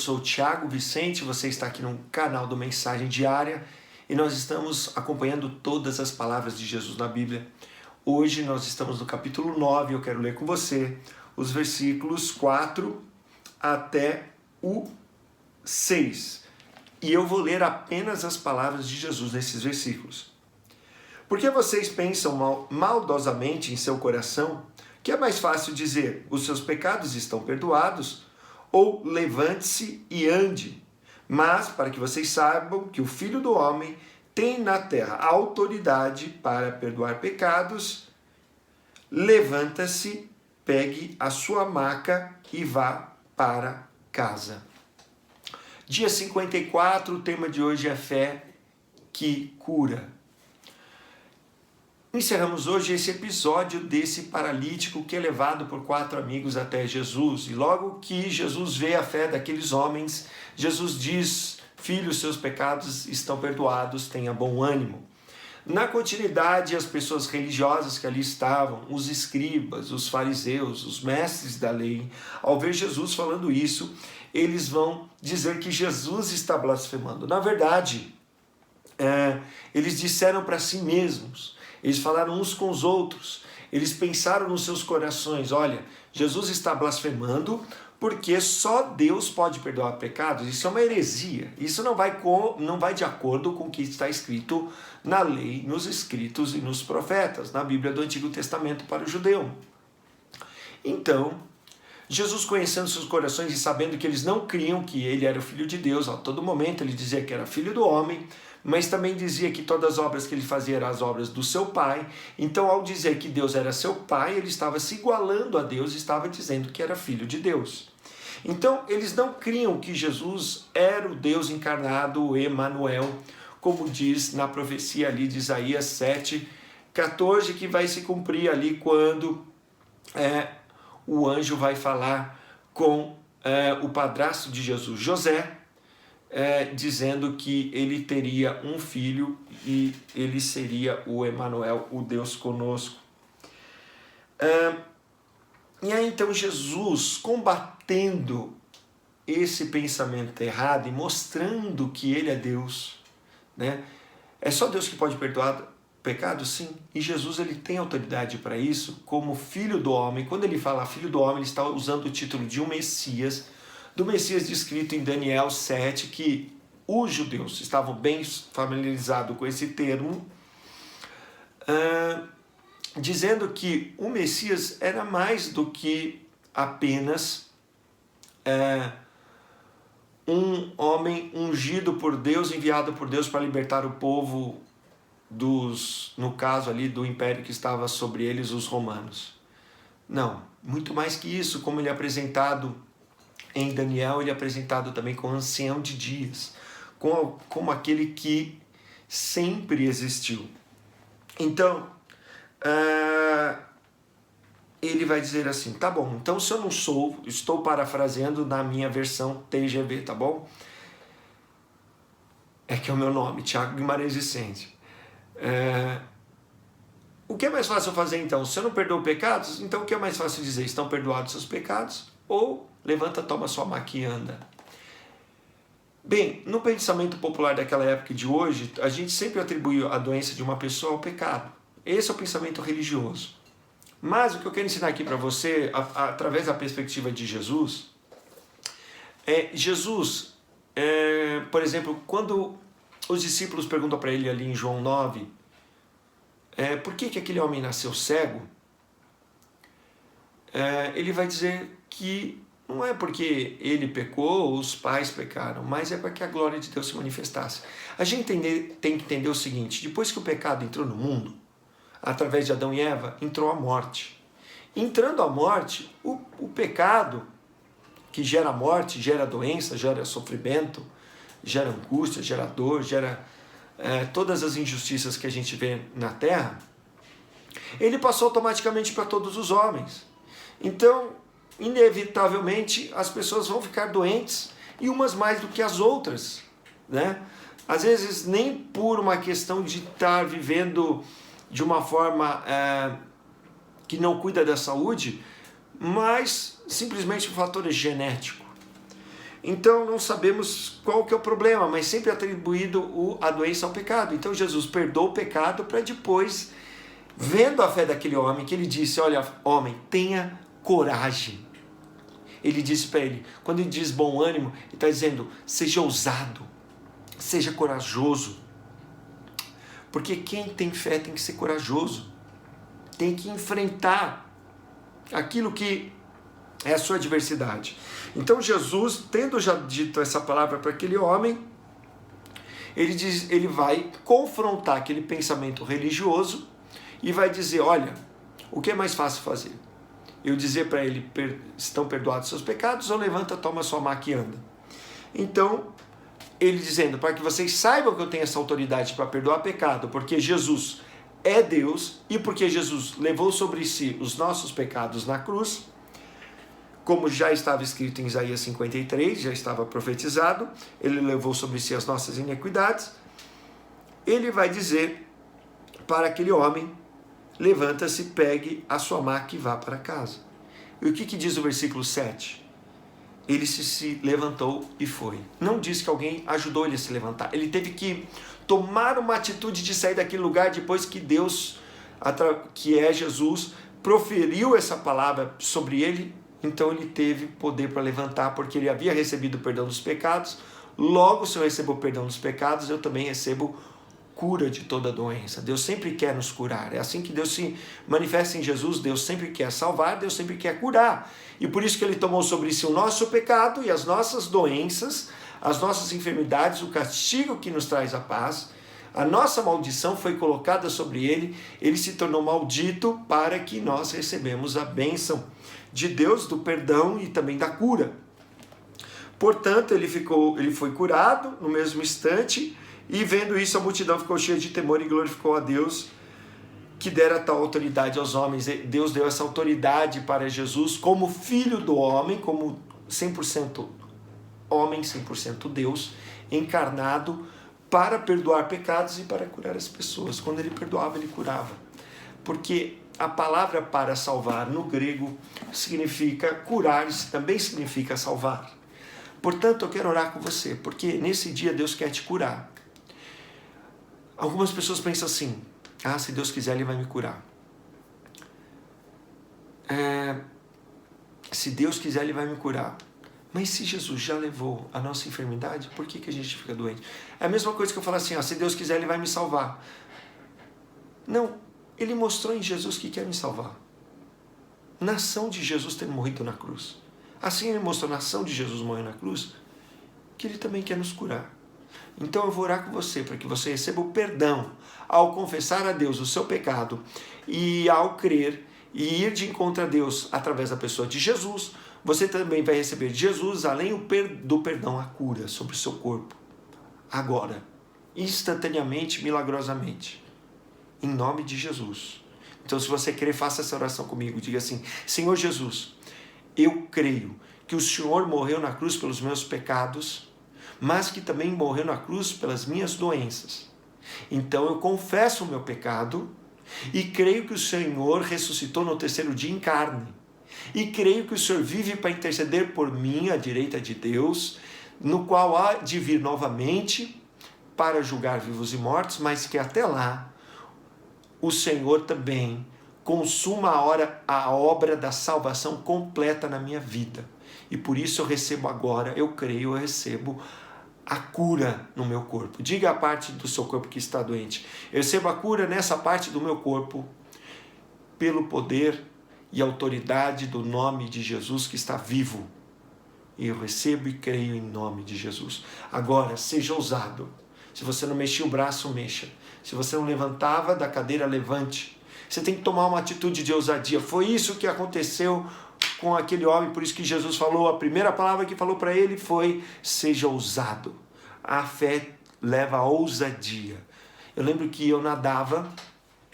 sou o Thiago Vicente, você está aqui no canal do Mensagem Diária e nós estamos acompanhando todas as palavras de Jesus na Bíblia. Hoje nós estamos no capítulo 9, eu quero ler com você os versículos 4 até o 6. E eu vou ler apenas as palavras de Jesus nesses versículos. Porque vocês pensam maldosamente em seu coração, que é mais fácil dizer, os seus pecados estão perdoados, ou levante-se e ande. Mas, para que vocês saibam que o Filho do Homem tem na terra a autoridade para perdoar pecados, levanta-se, pegue a sua maca e vá para casa. Dia 54, o tema de hoje é fé que cura. Encerramos hoje esse episódio desse paralítico que é levado por 4 amigos até Jesus. E logo que Jesus vê a fé daqueles homens, Jesus diz, filho, seus pecados estão perdoados, tenha bom ânimo. Na continuidade, as pessoas religiosas que ali estavam, os escribas, os fariseus, os mestres da lei, ao ver Jesus falando isso, eles vão dizer que Jesus está blasfemando. Na verdade, eles disseram para si mesmos, eles falaram uns com os outros, eles pensaram nos seus corações, olha, Jesus está blasfemando porque só Deus pode perdoar pecados. Isso é uma heresia, isso não vai de acordo com o que está escrito na lei, nos escritos e nos profetas, na Bíblia do Antigo Testamento para o judeu. Então, Jesus, conhecendo seus corações e sabendo que eles não criam que ele era o Filho de Deus, a todo momento ele dizia que era filho do homem, mas também dizia que todas as obras que ele fazia eram as obras do seu pai. Então, ao dizer que Deus era seu pai, ele estava se igualando a Deus e estava dizendo que era filho de Deus. Então, eles não criam que Jesus era o Deus encarnado, o Emanuel, como diz na profecia ali de Isaías 7:14, que vai se cumprir ali quando o anjo vai falar com o padrasto de Jesus, José, dizendo que ele teria um filho e ele seria o Emanuel, o Deus conosco. E aí então Jesus, combatendo esse pensamento errado e mostrando que ele é Deus, né? É só Deus que pode perdoar pecado? Sim. E Jesus ele tem autoridade para isso como Filho do Homem. Quando ele fala Filho do Homem, ele está usando o título de um Messias, do Messias descrito em Daniel 7, que os judeus estavam bem familiarizados com esse termo, dizendo que o Messias era mais do que apenas um homem ungido por Deus, enviado por Deus para libertar o povo no caso ali do império que estava sobre eles, os romanos. Não, muito mais que isso, como ele é apresentado em Daniel, ele é apresentado também como ancião de dias, como aquele que sempre existiu. Então, ele vai dizer assim, tá bom, então se eu não sou, estou parafraseando na minha versão TGV, tá bom? É que é o meu nome, Thiago Guimarães Vicente. O que é mais fácil fazer então? Se eu não perdoo pecados, então o que é mais fácil dizer? Estão perdoados seus pecados? Ou levanta, toma sua maca e anda. Bem, no pensamento popular daquela época e de hoje, a gente sempre atribui a doença de uma pessoa ao pecado. Esse é o pensamento religioso. Mas o que eu quero ensinar aqui para você, através da perspectiva de Jesus, por exemplo, quando os discípulos perguntam para ele ali em João 9, por que aquele homem nasceu cego? Ele vai dizer que não é porque ele pecou ou os pais pecaram, mas é para que a glória de Deus se manifestasse. A gente tem que entender o seguinte, depois que o pecado entrou no mundo, através de Adão e Eva, entrou a morte. Entrando a morte, o pecado que gera morte, gera doença, gera sofrimento, gera angústia, gera dor, gera todas as injustiças que a gente vê na terra, ele passou automaticamente para todos os homens. Então, inevitavelmente, as pessoas vão ficar doentes, e umas mais do que as outras, né? Às vezes, nem por uma questão de estar vivendo de uma forma que não cuida da saúde, mas simplesmente um fator genético. Então não sabemos qual que é o problema, mas sempre atribuído a doença ao pecado. Então Jesus perdoa o pecado para depois, vendo a fé daquele homem, que ele disse, olha, homem, tenha coragem. Ele disse para ele, quando ele diz bom ânimo, ele está dizendo, seja ousado, seja corajoso. Porque quem tem fé tem que ser corajoso, tem que enfrentar aquilo que é a sua adversidade. Então Jesus, tendo já dito essa palavra para aquele homem, ele vai confrontar aquele pensamento religioso e vai dizer, olha, o que é mais fácil fazer? Eu dizer para ele, estão perdoados seus pecados, ou levanta, toma sua maca e anda. Então, ele dizendo, para que vocês saibam que eu tenho essa autoridade para perdoar pecado, porque Jesus é Deus, e porque Jesus levou sobre si os nossos pecados na cruz, como já estava escrito em Isaías 53, já estava profetizado, ele levou sobre si as nossas iniquidades, ele vai dizer para aquele homem, levanta-se, pegue a sua maca e vá para casa. E o que diz o versículo 7? Ele se levantou e foi. Não diz que alguém ajudou ele a se levantar. Ele teve que tomar uma atitude de sair daquele lugar depois que Deus, que é Jesus, proferiu essa palavra sobre ele. Então ele teve poder para levantar, porque ele havia recebido o perdão dos pecados. Logo, se eu recebo o perdão dos pecados, eu também recebo cura de toda doença. Deus sempre quer nos curar. É assim que Deus se manifesta em Jesus. Deus sempre quer salvar, Deus sempre quer curar. E por isso que ele tomou sobre si o nosso pecado e as nossas doenças, as nossas enfermidades, o castigo que nos traz a paz. A nossa maldição foi colocada sobre ele. Ele se tornou maldito para que nós recebemos a bênção de Deus, do perdão e também da cura. Portanto, ele foi curado no mesmo instante. E vendo isso, a multidão ficou cheia de temor e glorificou a Deus, que dera tal autoridade aos homens. Deus deu essa autoridade para Jesus como filho do homem, como 100% homem, 100% Deus, encarnado, para perdoar pecados e para curar as pessoas. Quando ele perdoava, ele curava. Porque a palavra para salvar no grego significa curar, também significa salvar. Portanto, eu quero orar com você, porque nesse dia Deus quer te curar. Algumas pessoas pensam assim, se Deus quiser ele vai me curar. Se Deus quiser ele vai me curar. Mas se Jesus já levou a nossa enfermidade, por que a gente fica doente? É a mesma coisa que eu falo assim, se Deus quiser ele vai me salvar. Não, ele mostrou em Jesus que quer me salvar. Na ação de Jesus ter morrido na cruz. Assim ele mostrou na ação de Jesus morrer na cruz, que ele também quer nos curar. Então eu vou orar com você, para que você receba o perdão ao confessar a Deus o seu pecado e ao crer e ir de encontro a Deus através da pessoa de Jesus. Você também vai receber de Jesus, além do perdão, a cura sobre o seu corpo. Agora, instantaneamente, milagrosamente. Em nome de Jesus. Então, se você crer, faça essa oração comigo. Diga assim, Senhor Jesus, eu creio que o Senhor morreu na cruz pelos meus pecados, mas que também morreu na cruz pelas minhas doenças. Então eu confesso o meu pecado e creio que o Senhor ressuscitou no terceiro dia em carne. E creio que o Senhor vive para interceder por mim à direita de Deus, no qual há de vir novamente para julgar vivos e mortos, mas que até lá o Senhor também consuma a obra da salvação completa na minha vida. E por isso eu recebo agora, eu creio, eu recebo a cura no meu corpo. Diga a parte do seu corpo que está doente. Eu recebo a cura nessa parte do meu corpo pelo poder e autoridade do nome de Jesus que está vivo. E eu recebo e creio em nome de Jesus. Agora, seja ousado. Se você não mexia o braço, mexa. Se você não levantava da cadeira, levante. Você tem que tomar uma atitude de ousadia. Foi isso que aconteceu com aquele homem, por isso que Jesus falou, a primeira palavra que falou para ele foi, seja ousado. A fé leva a ousadia. Eu lembro que eu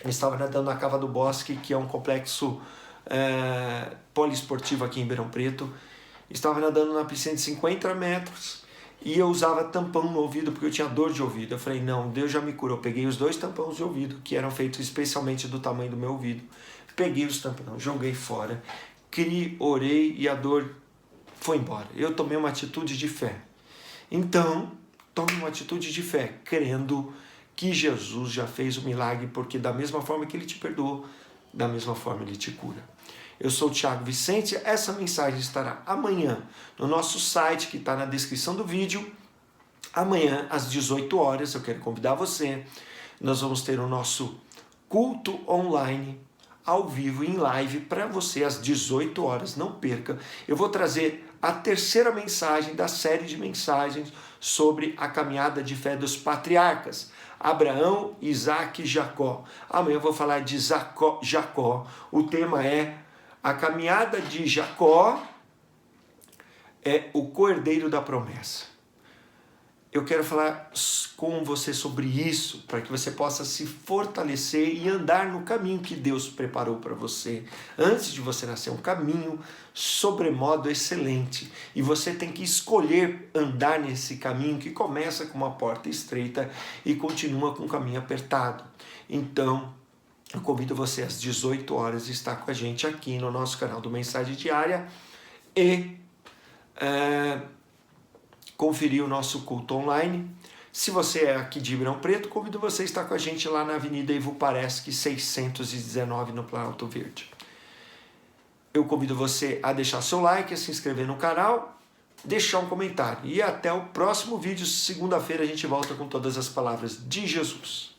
estava nadando na Cava do Bosque, que é um complexo poliesportivo aqui em Ribeirão Preto. Estava nadando na piscina de 50 metros e eu usava tampão no ouvido porque eu tinha dor de ouvido. Eu falei, não, Deus já me curou. Eu peguei os 2 tampões de ouvido, que eram feitos especialmente do tamanho do meu ouvido. Peguei os tampões, joguei fora. Orei e a dor foi embora. Eu tomei uma atitude de fé. Então, tome uma atitude de fé, crendo que Jesus já fez o milagre, porque da mesma forma que Ele te perdoou, da mesma forma Ele te cura. Eu sou o Thiago Vicente, essa mensagem estará amanhã no nosso site, que está na descrição do vídeo. Amanhã, às 18 horas, eu quero convidar você, nós vamos ter o nosso culto online, ao vivo, em live, para você, às 18 horas, não perca. Eu vou trazer a terceira mensagem da série de mensagens sobre a caminhada de fé dos patriarcas, Abraão, Isaac e Jacó. Amanhã eu vou falar de Jacó. O tema é a caminhada de Jacó é o cordeiro da promessa. Eu quero falar com você sobre isso, para que você possa se fortalecer e andar no caminho que Deus preparou para você. Antes de você nascer, um caminho sobremodo excelente. E você tem que escolher andar nesse caminho que começa com uma porta estreita e continua com um caminho apertado. Então, eu convido você às 18 horas a estar com a gente aqui no nosso canal do Mensagem Diária e conferir o nosso culto online. Se você é aqui de Ribeirão Preto, convido você a estar com a gente lá na Avenida Ivo Pareschi, 619, no Planalto Verde. Eu convido você a deixar seu like, a se inscrever no canal, deixar um comentário. E até o próximo vídeo, segunda-feira, a gente volta com todas as palavras de Jesus.